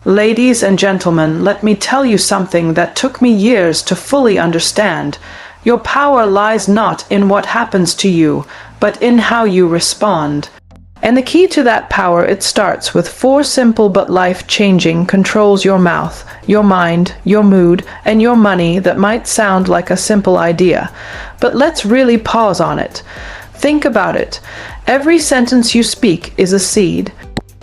Ladies and gentlemen, let me tell you something that took me years to fully understand. Your power lies not in what happens to you, but in how you respond. And the key to that power, it starts with 4 simple but life-changing controls: your mouth, your mind, your mood, and your money. That might sound like a simple idea, but let's really pause on it. Think about it. Every sentence you speak is a seed.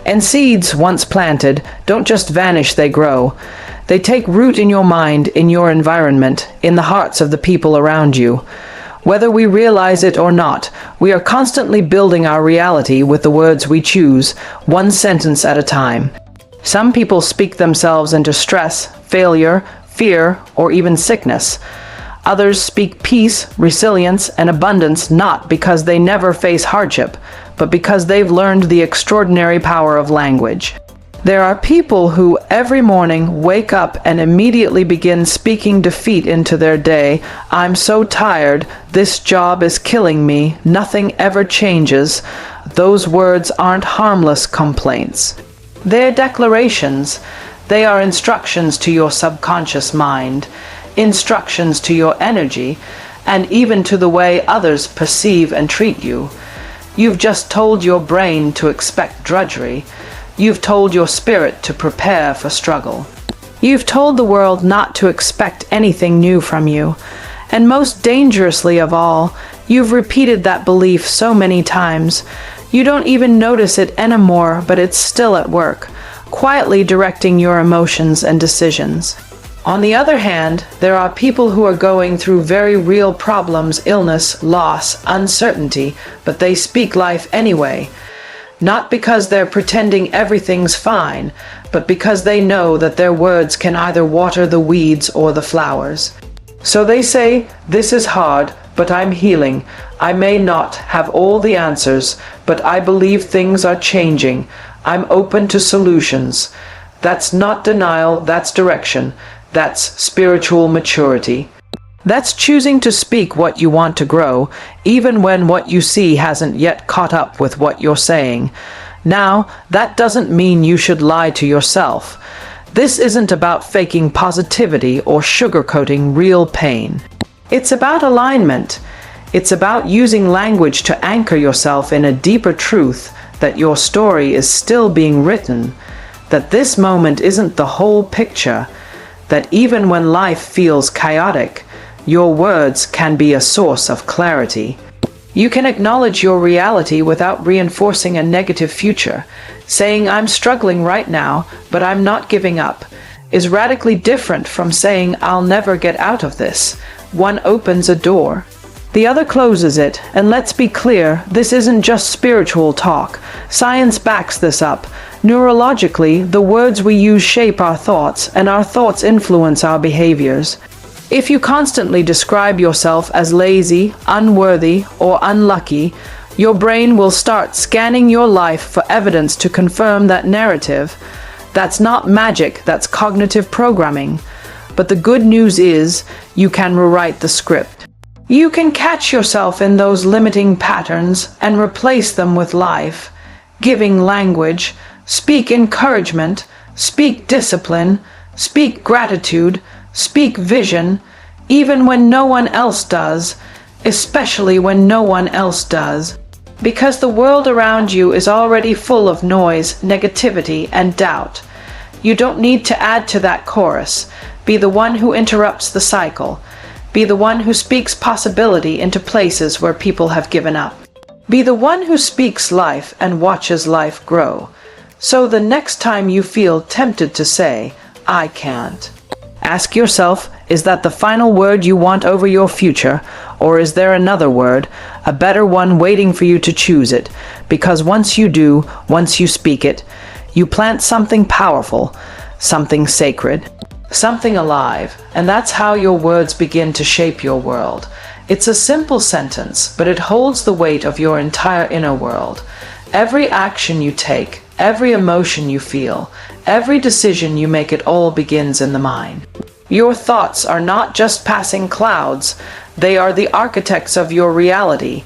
And seeds, once planted, don't just vanish, they grow. They take root in your mind, in your environment, in the hearts of the people around you. Whether we realize it or not, we are constantly building our reality with the words we choose, one sentence at a time. Some people speak themselves into stress, failure, fear, or even sickness. Others speak peace, resilience, and abundance not because they never face hardship, but because they've learned the extraordinary power of language. There are people who every morning wake up and immediately begin speaking defeat into their day. I'm so tired, this job is killing me, nothing ever changes. Those words aren't harmless complaints. They're declarations. They are instructions to your subconscious mind, instructions to your energy, and even to the way others perceive and treat you. You've just told your brain to expect drudgery. You've told your spirit to prepare for struggle. You've told the world not to expect anything new from you. And most dangerously of all, you've repeated that belief so many times, you don't even notice it anymore, but it's still at work, quietly directing your emotions and decisions. On the other hand, there are people who are going through very real problems, illness, loss, uncertainty, but they speak life anyway. Not because they're pretending everything's fine, but because they know that their words can either water the weeds or the flowers. So they say, "This is hard, but I'm healing. I may not have all the answers, but I believe things are changing. I'm open to solutions." That's not denial, that's direction. That's spiritual maturity. That's choosing to speak what you want to grow, even when what you see hasn't yet caught up with what you're saying. Now, that doesn't mean you should lie to yourself. This isn't about faking positivity or sugarcoating real pain. It's about alignment. It's about using language to anchor yourself in a deeper truth that your story is still being written, that this moment isn't the whole picture, that even when life feels chaotic, your words can be a source of clarity. You can acknowledge your reality without reinforcing a negative future. Saying, "I'm struggling right now, but I'm not giving up," is radically different from saying, "I'll never get out of this." One opens a door, the other closes it, and let's be clear, this isn't just spiritual talk. Science backs this up. Neurologically, the words we use shape our thoughts, and our thoughts influence our behaviors. If you constantly describe yourself as lazy, unworthy, or unlucky, your brain will start scanning your life for evidence to confirm that narrative. That's not magic, that's cognitive programming. But the good news is, you can rewrite the script. You can catch yourself in those limiting patterns and replace them with life, giving language. Speak encouragement, speak discipline, speak gratitude, speak vision, even when no one else does, especially when no one else does. Because the world around you is already full of noise, negativity, and doubt. You don't need to add to that chorus. Be the one who interrupts the cycle. Be the one who speaks possibility into places where people have given up. Be the one who speaks life and watches life grow. So the next time you feel tempted to say, "I can't," ask yourself, is that the final word you want over your future, or is there another word, a better one waiting for you to choose it? Because once you do, once you speak it, you plant something powerful, something sacred, something alive, and that's how your words begin to shape your world. It's a simple sentence, but it holds the weight of your entire inner world. Every action you take, every emotion you feel, every decision you make, it all begins in the mind. Your thoughts are not just passing clouds, they are the architects of your reality.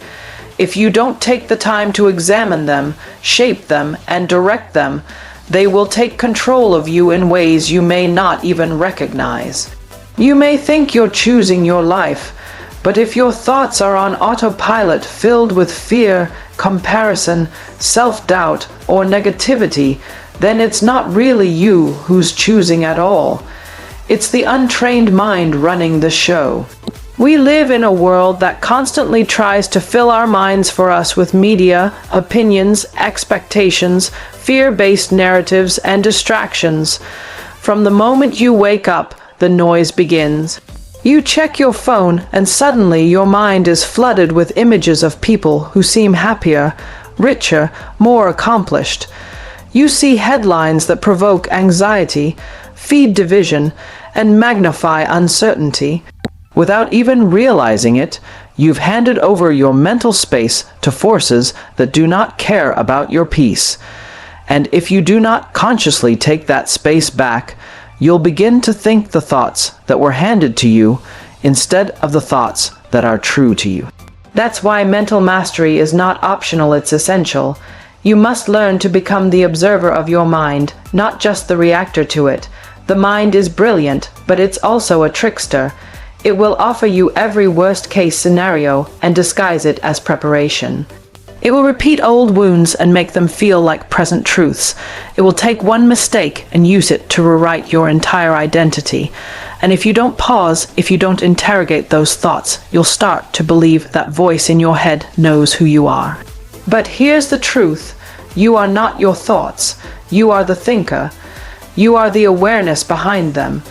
If you don't take the time to examine them, shape them, and direct them, They will take control of you in ways you may not even recognize. You may think you're choosing your life, but if your thoughts are on autopilot filled with fear, comparison, self-doubt, or negativity, then it's not really you who's choosing at all. It's the untrained mind running the show. We live in a world that constantly tries to fill our minds for us with media, opinions, expectations, fear-based narratives, and distractions. From the moment you wake up, the noise begins. You check your phone, and suddenly your mind is flooded with images of people who seem happier, richer, more accomplished. You see headlines that provoke anxiety, feed division, and magnify uncertainty. Without even realizing it, you've handed over your mental space to forces that do not care about your peace. And if you do not consciously take that space back, you'll begin to think the thoughts that were handed to you instead of the thoughts that are true to you. That's why mental mastery is not optional, it's essential. You must learn to become the observer of your mind, not just the reactor to it. The mind is brilliant, but it's also a trickster. It will offer you every worst-case scenario and disguise it as preparation. It will repeat old wounds and make them feel like present truths. It will take one mistake and use it to rewrite your entire identity. And if you don't pause, if you don't interrogate those thoughts, you'll start to believe that voice in your head knows who you are. But here's the truth. You are not your thoughts. You are the thinker. You are the awareness behind them.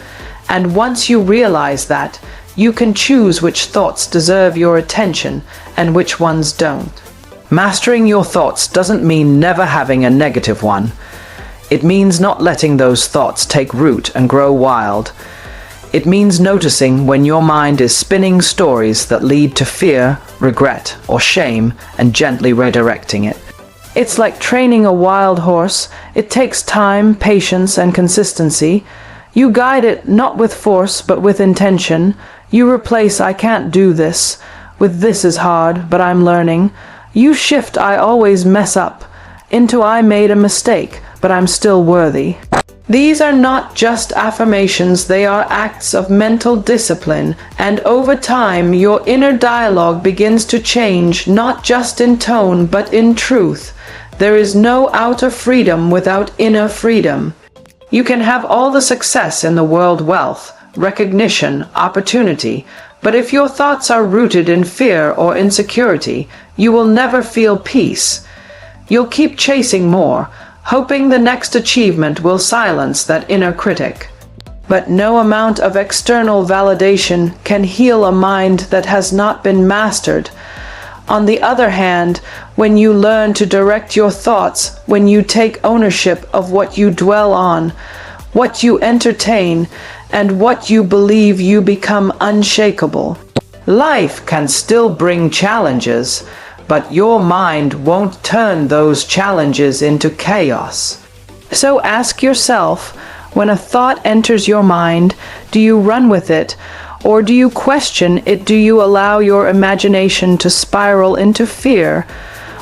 And once you realize that, you can choose which thoughts deserve your attention and which ones don't. Mastering your thoughts doesn't mean never having a negative one. It means not letting those thoughts take root and grow wild. It means noticing when your mind is spinning stories that lead to fear, regret, or shame and gently redirecting it. It's like training a wild horse. It takes time, patience, and consistency. You guide it not with force but with intention. You replace "I can't do this" with "this is hard, but I'm learning." You shift "I always mess up" into "I made a mistake, but I'm still worthy." These are not just affirmations, they are acts of mental discipline, and over time your inner dialogue begins to change, not just in tone but in truth. There is no outer freedom without inner freedom. You can have all the success in the world, wealth, recognition, opportunity, but if your thoughts are rooted in fear or insecurity, you will never feel peace. You'll keep chasing more, hoping the next achievement will silence that inner critic. But no amount of external validation can heal a mind that has not been mastered. On the other hand, when you learn to direct your thoughts, when you take ownership of what you dwell on, what you entertain, and what you believe, you become unshakable. Life can still bring challenges, but your mind won't turn those challenges into chaos. So ask yourself, when a thought enters your mind, do you run with it, or do you question it? Do you allow your imagination to spiral into fear,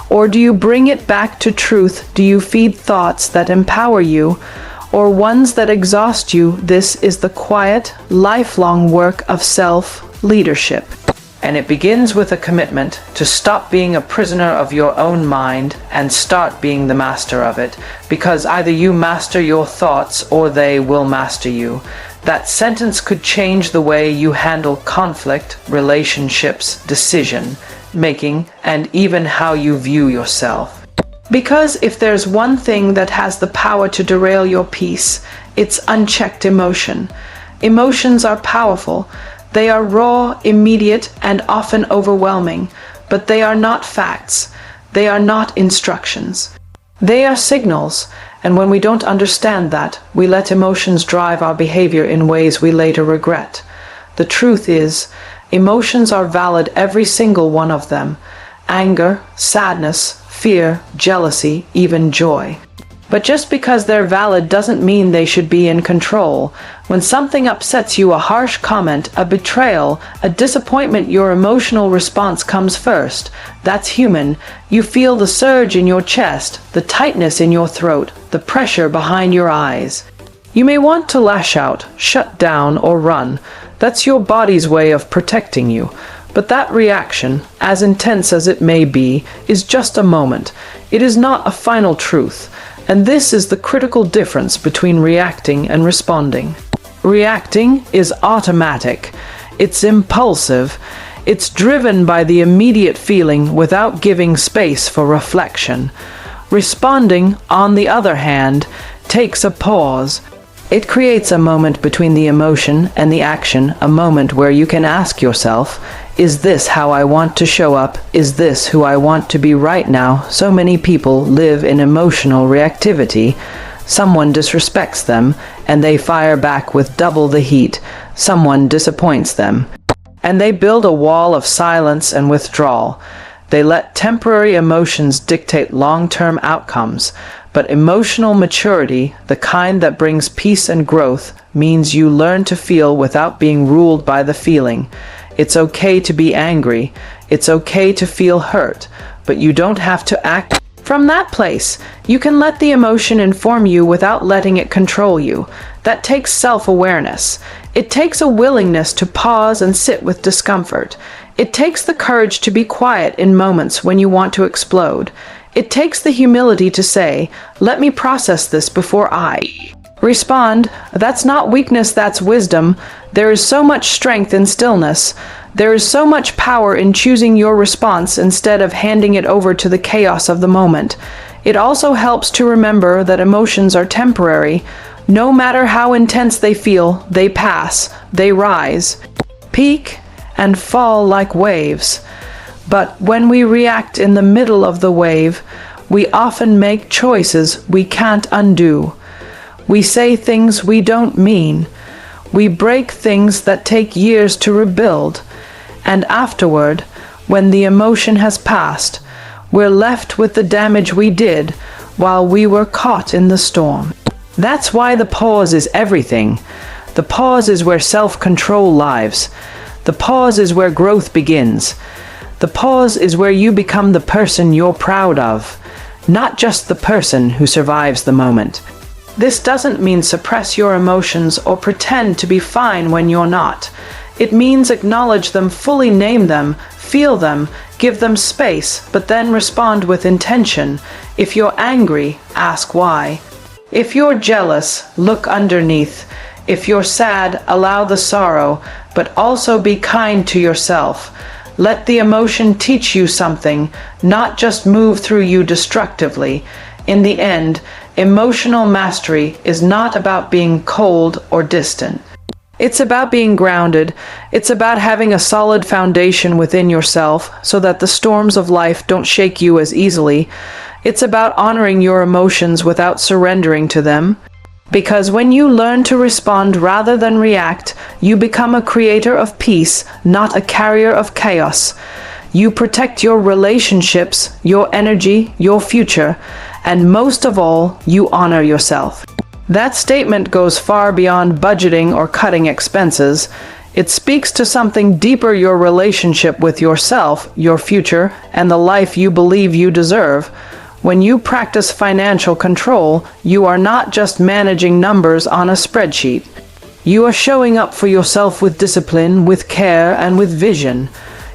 or do you bring it back to truth? Do you feed thoughts that empower you, or ones that exhaust you? This is the quiet, lifelong work of self-leadership. And it begins with a commitment to stop being a prisoner of your own mind and start being the master of it, because either you master your thoughts or they will master you. That sentence could change the way you handle conflict, relationships, decision making, and even how you view yourself. Because if there's one thing that has the power to derail your peace, it's unchecked emotion. Emotions are powerful. They are raw, immediate, and often overwhelming, but they are not facts. They are not instructions. They are signals, and when we don't understand that, we let emotions drive our behavior in ways we later regret. The truth is, emotions are valid, every single one of them. Anger, sadness, fear, jealousy, even joy. But just because they're valid doesn't mean they should be in control. When something upsets you, a harsh comment, a betrayal, a disappointment, your emotional response comes first. That's human. You feel the surge in your chest, the tightness in your throat, the pressure behind your eyes. You may want to lash out, shut down, or run. That's your body's way of protecting you. But that reaction, as intense as it may be, is just a moment. It is not a final truth. And this is the critical difference between reacting and responding. Reacting is automatic. It's impulsive. It's driven by the immediate feeling without giving space for reflection. Responding, on the other hand, takes a pause. It creates a moment between the emotion and the action, a moment where you can ask yourself, is this how I want to show up? Is this who I want to be right now? So many people live in emotional reactivity. Someone disrespects them, and they fire back with double the heat. Someone disappoints them, and they build a wall of silence and withdrawal. They let temporary emotions dictate long-term outcomes. But emotional maturity, the kind that brings peace and growth, means you learn to feel without being ruled by the feeling. It's okay to be angry. It's okay to feel hurt, but you don't have to act from that place. You can let the emotion inform you without letting it control you. That takes self-awareness. It takes a willingness to pause and sit with discomfort. It takes the courage to be quiet in moments when you want to explode. It takes the humility to say, let me process this before I respond. That's not weakness, that's wisdom. There is so much strength in stillness. There is so much power in choosing your response instead of handing it over to the chaos of the moment. It also helps to remember that emotions are temporary. No matter how intense they feel, they pass, they rise, peak, and fall like waves. But when we react in the middle of the wave, we often make choices we can't undo. We say things we don't mean. We break things that take years to rebuild. And afterward, when the emotion has passed, we're left with the damage we did while we were caught in the storm. That's why the pause is everything. The pause is where self-control lives. The pause is where growth begins. The pause is where you become the person you're proud of, not just the person who survives the moment. This doesn't mean suppress your emotions or pretend to be fine when you're not. It means acknowledge them, fully name them, feel them, give them space, but then respond with intention. If you're angry, ask why. If you're jealous, look underneath. If you're sad, allow the sorrow, but also be kind to yourself. Let the emotion teach you something, not just move through you destructively. In the end, emotional mastery is not about being cold or distant. It's about being grounded. It's about having a solid foundation within yourself so that the storms of life don't shake you as easily. It's about honoring your emotions without surrendering to them. Because when you learn to respond rather than react, you become a creator of peace, not a carrier of chaos. You protect your relationships, your energy, your future, and most of all, you honor yourself. That statement goes far beyond budgeting or cutting expenses. It speaks to something deeper: your relationship with yourself, your future, and the life you believe you deserve. When you practice financial control, you are not just managing numbers on a spreadsheet. You are showing up for yourself with discipline, with care, and with vision.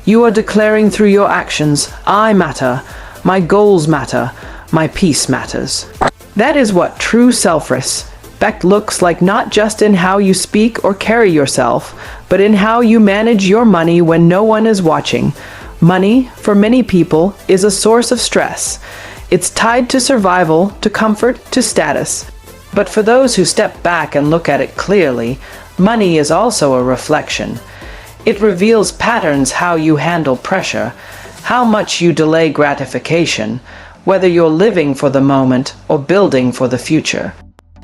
You are declaring through your actions, I matter, my goals matter, my peace matters. That is what true self-respect looks like, not just in how you speak or carry yourself, but in how you manage your money when no one is watching. Money, for many people, is a source of stress. It's tied to survival, to comfort, to status. But for those who step back and look at it clearly, money is also a reflection. It reveals patterns: how you handle pressure, how much you delay gratification, whether you're living for the moment or building for the future.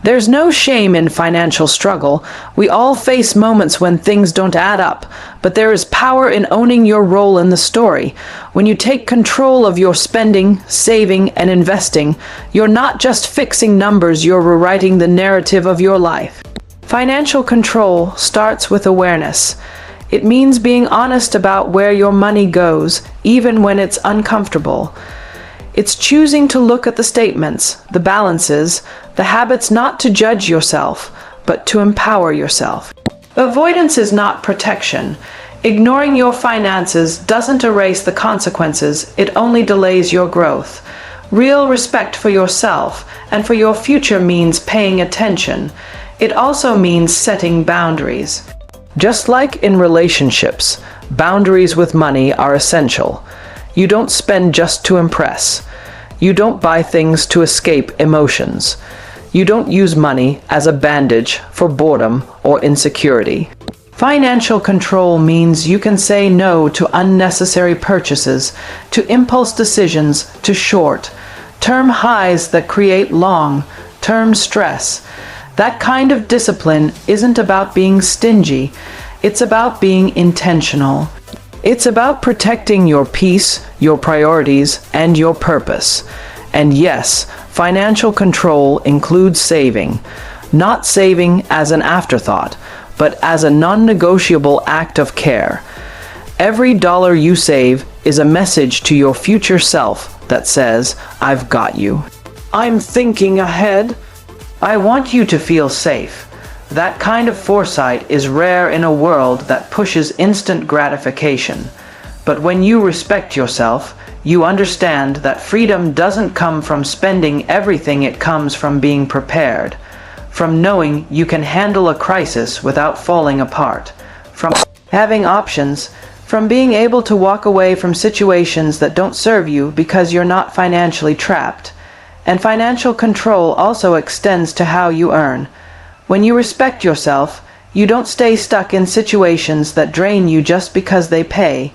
There's no shame in financial struggle. We all face moments when things don't add up, but there is power in owning your role in the story. When you take control of your spending, saving, and investing, you're not just fixing numbers, you're rewriting the narrative of your life. Financial control starts with awareness. It means being honest about where your money goes, even when it's uncomfortable. It's choosing to look at the statements, the balances, the habits, not to judge yourself, but to empower yourself. Avoidance is not protection. Ignoring your finances doesn't erase the consequences, it only delays your growth. Real respect for yourself and for your future means paying attention. It also means setting boundaries. Just like in relationships, boundaries with money are essential. You don't spend just to impress. You don't buy things to escape emotions. You don't use money as a bandage for boredom or insecurity. Financial control means you can say no to unnecessary purchases, to impulse decisions, to short-term highs that create long-term stress. That kind of discipline isn't about being stingy. It's about being intentional. It's about protecting your peace, your priorities, and your purpose. And yes, financial control includes saving. Not saving as an afterthought, but as a non-negotiable act of care. Every dollar you save is a message to your future self that says, "I've got you. I'm thinking ahead. I want you to feel safe." That kind of foresight is rare in a world that pushes instant gratification. But when you respect yourself, you understand that freedom doesn't come from spending everything, it comes from being prepared, from knowing you can handle a crisis without falling apart, from having options, from being able to walk away from situations that don't serve you because you're not financially trapped. And financial control also extends to how you earn. When you respect yourself, you don't stay stuck in situations that drain you just because they pay.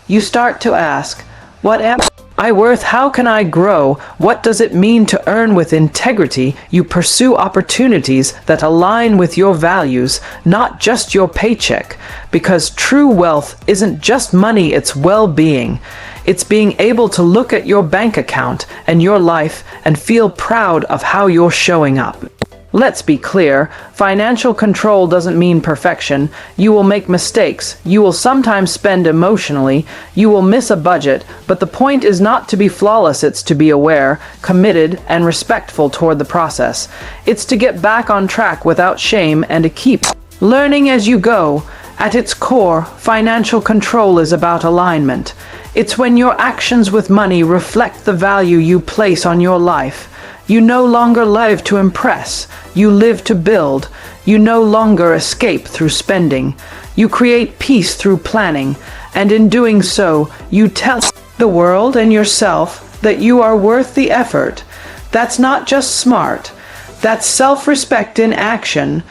You start to ask, what am I worth? How can I grow? What does it mean to earn with integrity? You pursue opportunities that align with your values, not just your paycheck. Because true wealth isn't just money, it's well-being. It's being able to look at your bank account and your life and feel proud of how you're showing up. Let's be clear, financial control doesn't mean perfection. You will make mistakes. You will sometimes spend emotionally. You will miss a budget. But the point is not to be flawless, it's to be aware, committed, and respectful toward the process. It's to get back on track without shame and to keep learning as you go. At its core, financial control is about alignment. It's when your actions with money reflect the value you place on your life. You no longer live to impress. You live to build. You no longer escape through spending. You create peace through planning. And in doing so, you tell the world and yourself that you are worth the effort. That's not just smart. That's self-respect in action.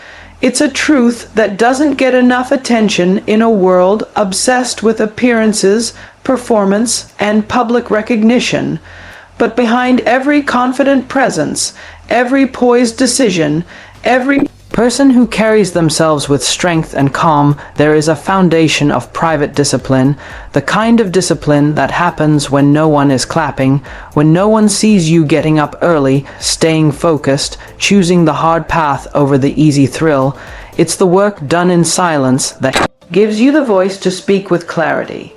It's a truth that doesn't get enough attention in a world obsessed with appearances, performance, and public recognition. But behind every confident presence, every poised decision, every person who carries themselves with strength and calm, there is a foundation of private discipline, the kind of discipline that happens when no one is clapping, when no one sees you getting up early, staying focused, choosing the hard path over the easy thrill. It's the work done in silence that gives you the voice to speak with clarity.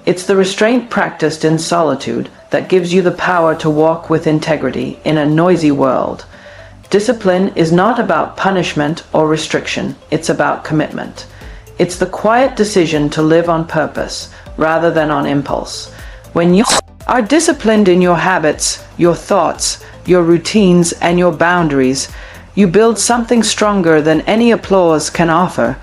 It's the restraint practiced in solitude that gives you the power to walk with integrity in a noisy world. Discipline is not about punishment or restriction, it's about commitment. It's the quiet decision to live on purpose rather than on impulse. When you are disciplined in your habits, your thoughts, your routines, and your boundaries, you build something stronger than any applause can offer.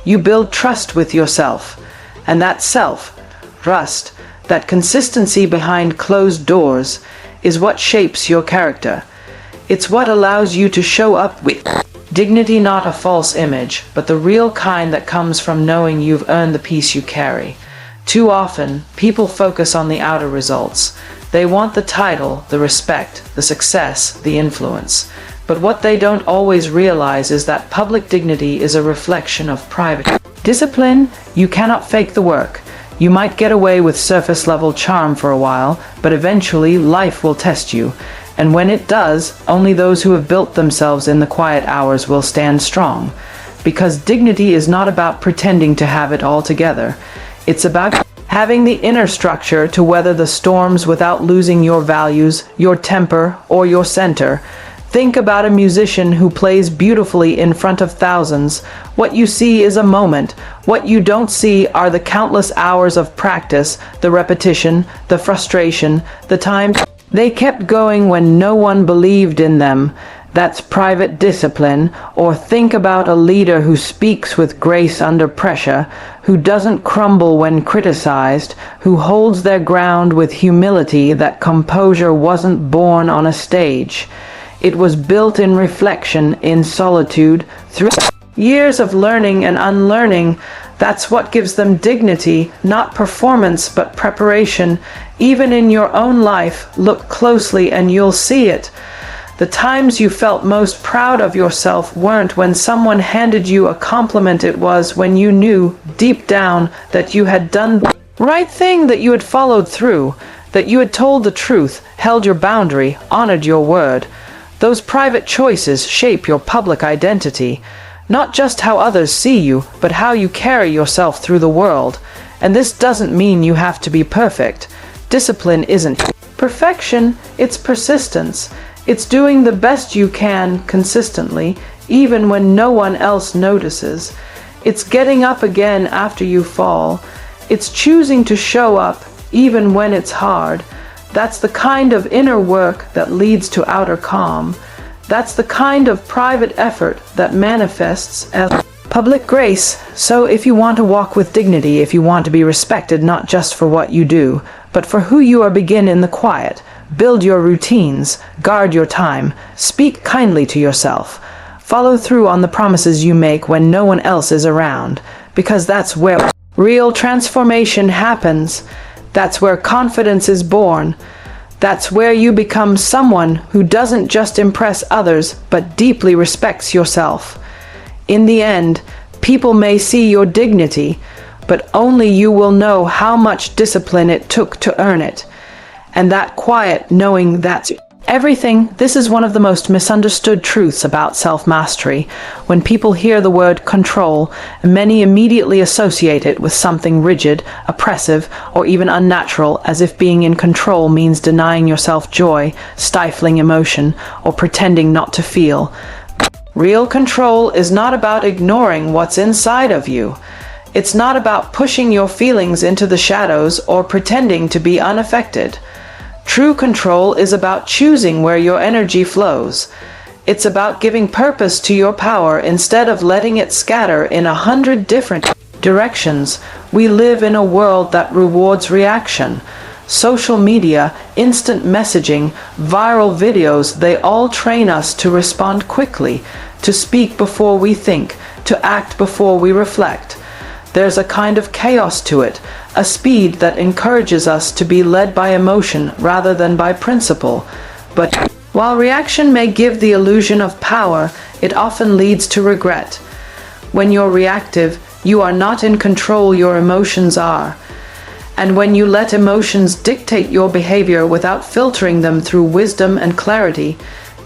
You build trust with yourself, and that self-trust, that consistency behind closed doors, is what shapes your character. It's what allows you to show up with dignity, not a false image, but the real kind that comes from knowing you've earned the peace you carry. Too often, people focus on the outer results. They want the title, the respect, the success, the influence. But what they don't always realize is that public dignity is a reflection of private discipline. You cannot fake the work. You might get away with surface-level charm for a while, but eventually life will test you. And when it does, only those who have built themselves in the quiet hours will stand strong. Because dignity is not about pretending to have it all together. It's about having the inner structure to weather the storms without losing your values, your temper, or your center. Think about a musician who plays beautifully in front of thousands. What you see is a moment. What you don't see are the countless hours of practice, the repetition, the frustration, the time they kept going when no one believed in them. That's private discipline. Or think about a leader who speaks with grace under pressure, who doesn't crumble when criticized, who holds their ground with humility. That composure wasn't born on a stage. It was built in reflection, in solitude, through years of learning and unlearning. That's what gives them dignity, not performance, but preparation. Even in your own life, look closely and you'll see it. The times you felt most proud of yourself weren't when someone handed you a compliment. It was when you knew, deep down, that you had done the right thing, that you had followed through, that you had told the truth, held your boundary, honored your word. Those private choices shape your public identity, not just how others see you, but how you carry yourself through the world. And this doesn't mean you have to be perfect. Discipline isn't perfection, it's persistence. It's doing the best you can consistently, even when no one else notices. It's getting up again after you fall. It's choosing to show up even when it's hard. That's the kind of inner work that leads to outer calm. That's the kind of private effort that manifests as public grace. So if you want to walk with dignity, if you want to be respected not just for what you do, but for who you are, begin in the quiet. Build your routines, guard your time, speak kindly to yourself. Follow through on the promises you make when no one else is around, because that's where real transformation happens. That's where confidence is born. That's where you become someone who doesn't just impress others, but deeply respects yourself. In the end, people may see your dignity, but only you will know how much discipline it took to earn it. And that quiet knowing, that's everything. This is one of the most misunderstood truths about self-mastery. When people hear the word control, many immediately associate it with something rigid, oppressive, or even unnatural, as if being in control means denying yourself joy, stifling emotion, or pretending not to feel. Real control is not about ignoring what's inside of you. It's not about pushing your feelings into the shadows or pretending to be unaffected. True control is about choosing where your energy flows. It's about giving purpose to your power instead of letting it scatter in 100 different directions. We live in a world that rewards reaction. Social media, instant messaging, viral videos, they all train us to respond quickly, to speak before we think, to act before we reflect. There's a kind of chaos to it, a speed that encourages us to be led by emotion rather than by principle. But while reaction may give the illusion of power, it often leads to regret. When you're reactive, you are not in control, your emotions are. And when you let emotions dictate your behavior without filtering them through wisdom and clarity,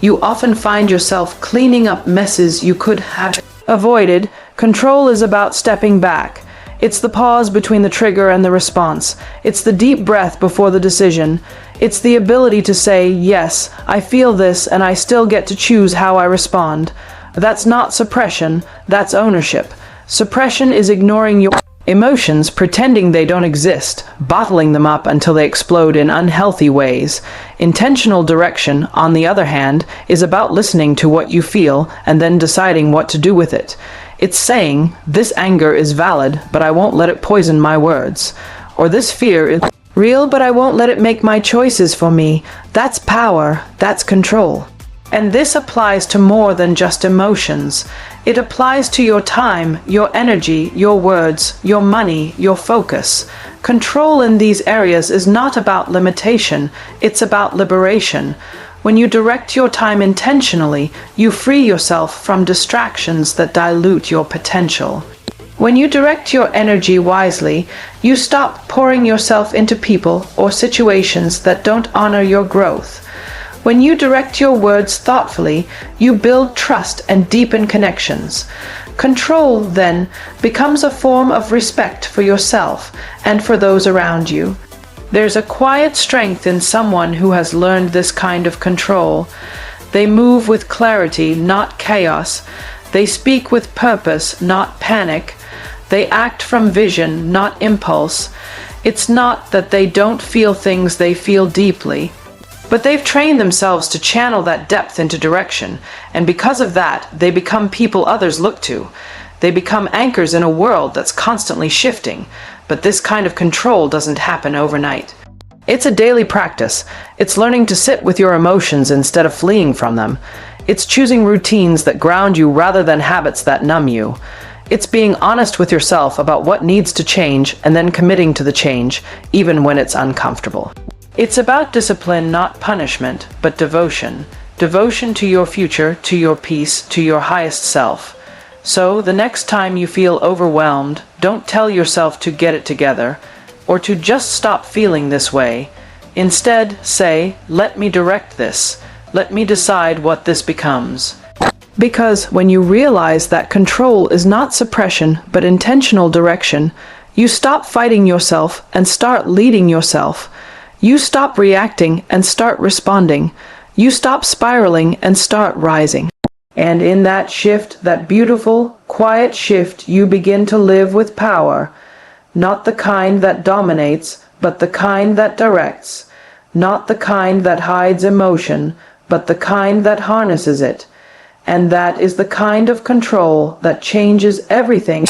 you often find yourself cleaning up messes you could have avoided. Control is about stepping back. It's the pause between the trigger and the response. It's the deep breath before the decision. It's the ability to say, yes, I feel this and I still get to choose how I respond. That's not suppression, that's ownership. Suppression is ignoring your emotions, pretending they don't exist, bottling them up until they explode in unhealthy ways. Intentional direction, on the other hand, is about listening to what you feel and then deciding what to do with it. It's saying, this anger is valid, but I won't let it poison my words. Or this fear is real, but I won't let it make my choices for me. That's power, that's control. And this applies to more than just emotions. It applies to your time, your energy, your words, your money, your focus. Control in these areas is not about limitation, it's about liberation. When you direct your time intentionally, you free yourself from distractions that dilute your potential. When you direct your energy wisely, you stop pouring yourself into people or situations that don't honor your growth. When you direct your words thoughtfully, you build trust and deepen connections. Control, then, becomes a form of respect for yourself and for those around you. There's a quiet strength in someone who has learned this kind of control. They move with clarity, not chaos. They speak with purpose, not panic. They act from vision, not impulse. It's not that they don't feel things, they feel deeply. But they've trained themselves to channel that depth into direction, and because of that, they become people others look to. They become anchors in a world that's constantly shifting, but this kind of control doesn't happen overnight. It's a daily practice. It's learning to sit with your emotions instead of fleeing from them. It's choosing routines that ground you rather than habits that numb you. It's being honest with yourself about what needs to change and then committing to the change, even when it's uncomfortable. It's about discipline, not punishment, but devotion. Devotion to your future, to your peace, to your highest self. So, the next time you feel overwhelmed, don't tell yourself to get it together, or to just stop feeling this way. Instead, say, let me direct this. Let me decide what this becomes. Because when you realize that control is not suppression, but intentional direction, you stop fighting yourself and start leading yourself. You stop reacting and start responding. You stop spiraling and start rising. And in that shift, that beautiful, quiet shift, you begin to live with power. Not the kind that dominates, but the kind that directs. Not the kind that hides emotion, but the kind that harnesses it. And that is the kind of control that changes everything.